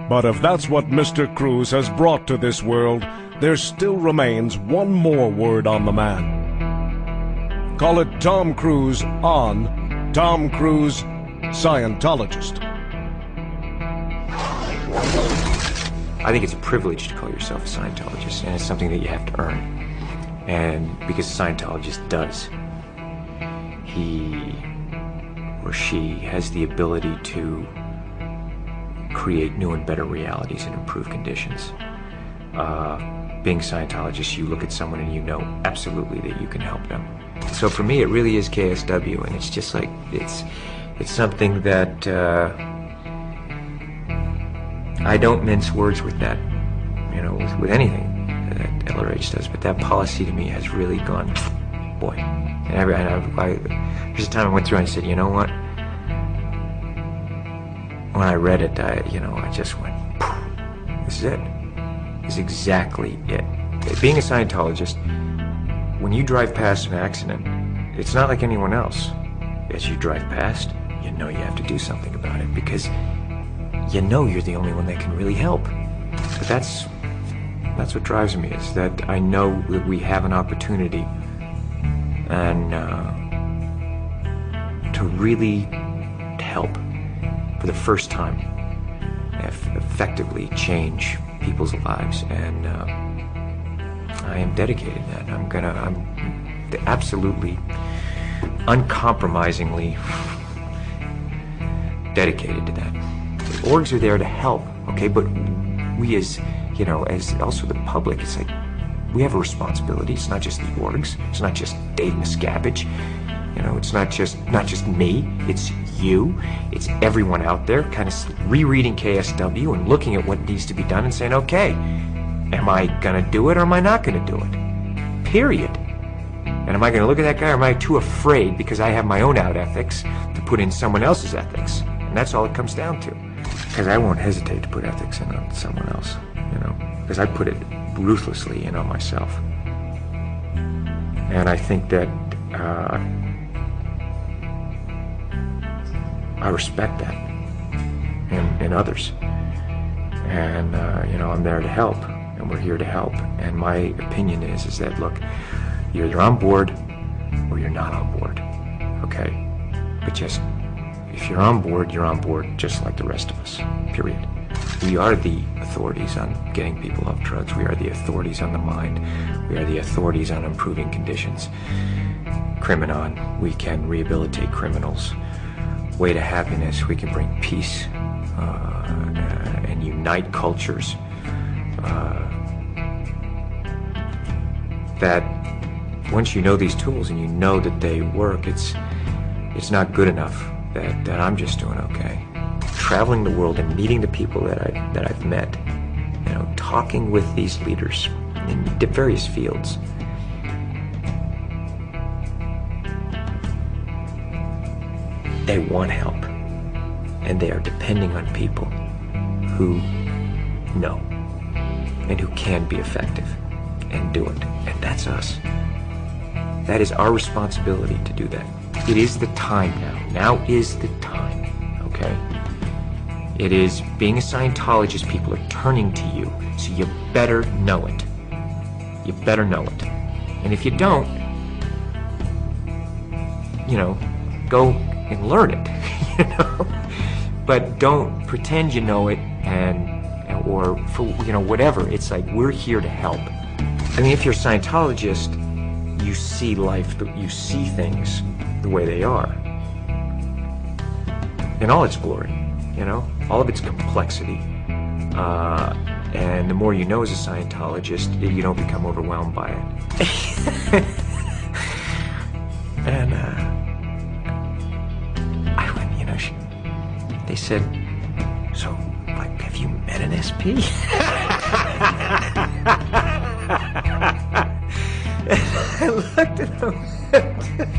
But if that's what Mr. Cruz has brought to this world, there still remains one more word on the man. Call it Tom Cruise on Tom Cruise, Scientologist. I think it's a privilege to call yourself a Scientologist, and it's something that you have to earn. And because a Scientologist does, he or she has the ability to create new and better realities and improve conditions. Being a Scientologist, you look at someone and you know absolutely that you can help them. So for me, it really is KSW, and it's just like, it's something that I don't mince words with that, you know, with anything that LRH does, but that policy to me has really gone, boy. There's a time I went through and I said, you know what? When I read it, I just went, this is it. This is exactly it. Being a Scientologist, when you drive past an accident, it's not like anyone else. As you drive past, you know you have to do something about it because you know you're the only one that can really help. But that's what drives me, is that I know that we have an opportunity and to really help for the first time, effectively change people's lives, and I am dedicated to that. I'm absolutely, uncompromisingly dedicated to that. The orgs are there to help, okay, but we as, you know, as also the public, it's like, we have a responsibility. It's not just the orgs, it's not just Dave Miscavige, you know, it's not just me, it's you, it's everyone out there kind of rereading KSW and looking at what needs to be done and saying, okay, am I gonna do it or am I not gonna do it? Period. And am I gonna look at that guy, or am I too afraid because I have my own out ethics to put in someone else's ethics? And that's all it comes down to. Because I won't hesitate to put ethics in on someone else, you know, because I put it ruthlessly in on myself. And I think that I respect that in others. And, you know, I'm there to help, and we're here to help. And my opinion is that, look, you're either on board or you're not on board, okay? But just, if you're on board just like the rest of us, period. We are the authorities on getting people off drugs. We are the authorities on the mind. We are the authorities on improving conditions. Criminon, we can rehabilitate criminals. Way to happiness, we can bring peace and unite cultures. That once you know these tools and you know that they work, it's not good enough that I'm just doing okay. Traveling the world and meeting the people that I've met, you know, talking with these leaders in various fields. They want help, and they are depending on people who know and who can be effective and do it, and that's us. That is our responsibility to do that. It is the time now. Now is the time, okay? It is, being a Scientologist, people are turning to you, so you better know it. You better know it. And if you don't, you know, go and learn it, you know? But don't pretend you know it or for, you know, whatever. It's like, we're here to help. I mean, if you're a Scientologist, you see life, you see things the way they are. In all its glory, you know? All of its complexity. And the more you know as a Scientologist, you don't become overwhelmed by it. And, I went, you know, they said, so, like, have you met an SP? I looked at them,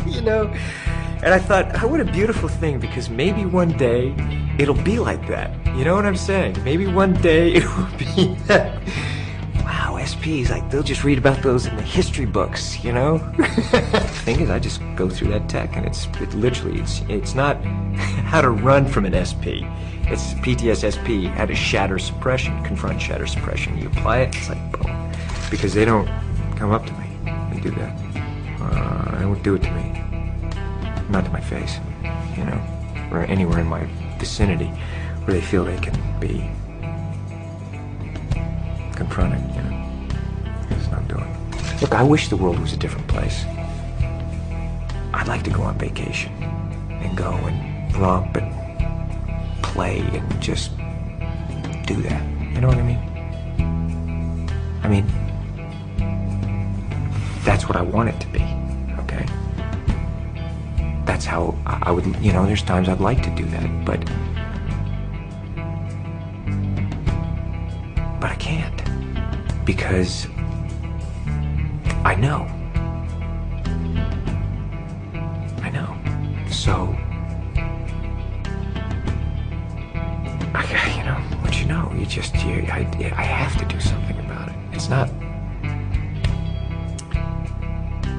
you know, and I thought, oh, what a beautiful thing, because maybe one day it'll be like that. You know what I'm saying? Maybe one day it will be that, wow, SPs, like, they'll just read about those in the history books, you know? The thing is, I just go through that tech, and it's not how to run from an SP. It's PTSSP, how to shatter suppression, confront shatter suppression. You apply it, it's like, boom. Because they don't come up to me and do that. They won't do it to me. Not to my face, you know? Or anywhere in my vicinity where they feel they can be confronted, you know? That's what I'm doing. Look, I wish the world was a different place. I'd like to go on vacation and go and romp and play and just do that. You know what I mean? I mean, that's what I want it to be, okay? That's how I would, you know, there's times I'd like to do that, but I can't, because I know. So, you know, what you know, I have to do something about it. It's not,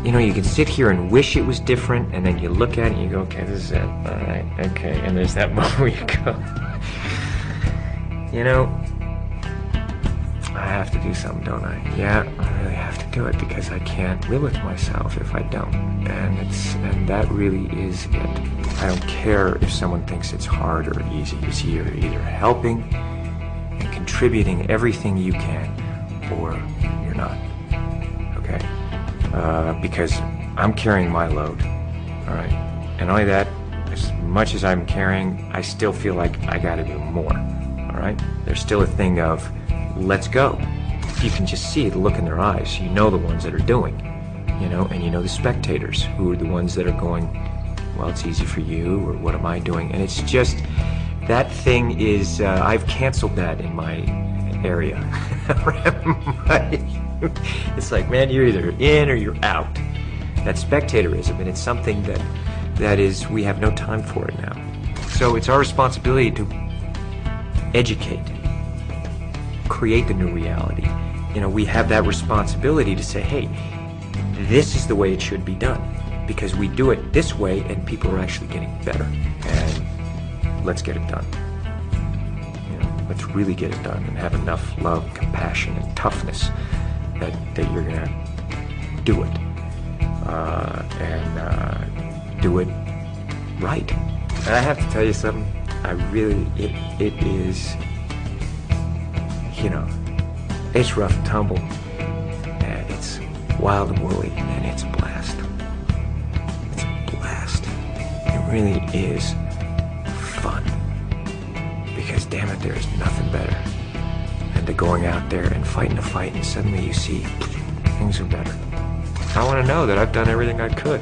you know, you can sit here and wish it was different, and then you look at it and you go, okay, this is it, all right, okay, and there's that moment where you go, you know, I have to do something, don't I? Yeah, I really have to do it, because I can't live with myself if I don't, and that really is it. I don't care if someone thinks it's hard or easy. It's you're either helping and contributing everything you can, or you're not, okay? Because I'm carrying my load, all right? And only that, as much as I'm carrying, I still feel like I gotta do more, all right? There's still a thing of, let's go. You can just see the look in their eyes. You know the ones that are doing, you know, and you know the spectators who are the ones that are going, well, it's easy for you, or what am I doing? And it's just, that thing is, I've canceled that in my area. It's like, man, you're either in or you're out. That spectatorism, and it's something that is, we have no time for it now. So it's our responsibility to educate, create the new reality. You know, we have that responsibility to say, hey, this is the way it should be done, because we do it this way and people are actually getting better, and let's get it done. You know, let's really get it done and have enough love, compassion, and toughness that you're gonna do it, and do it right. And I have to tell you something, I really, it is, you know, it's rough and tumble, and it's wild and woolly, and it's a blast. It's a blast. It really is fun, because damn it, there is nothing better than to going out there and fighting a fight, and suddenly you see things are better. I want to know that I've done everything I could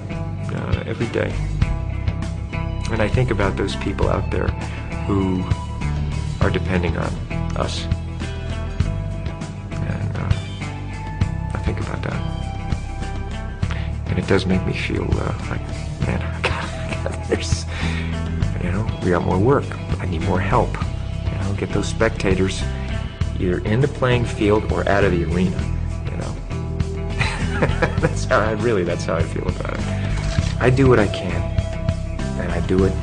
every day. And I think about those people out there who are depending on us. And I think about that. And it does make me feel like, man, there's, you know, we got more work. I need more help. You know, get those spectators either in the playing field or out of the arena, you know. That's how I feel about it. I do what I can, and I do it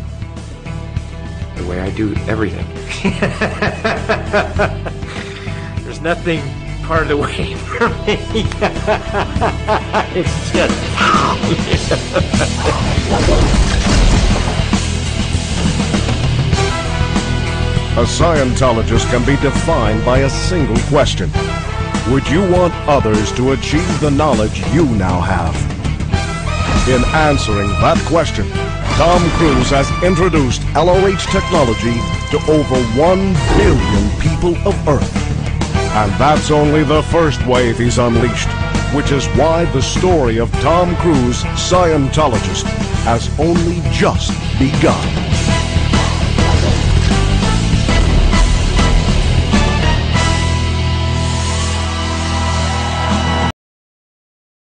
the way I do everything. There's nothing part of the way for me. It's just... A Scientologist can be defined by a single question. Would you want others to achieve the knowledge you now have? In answering that question, Tom Cruise has introduced LOH technology to over 1 billion people of Earth. And that's only the first wave he's unleashed, which is why the story of Tom Cruise, Scientologist, has only just begun.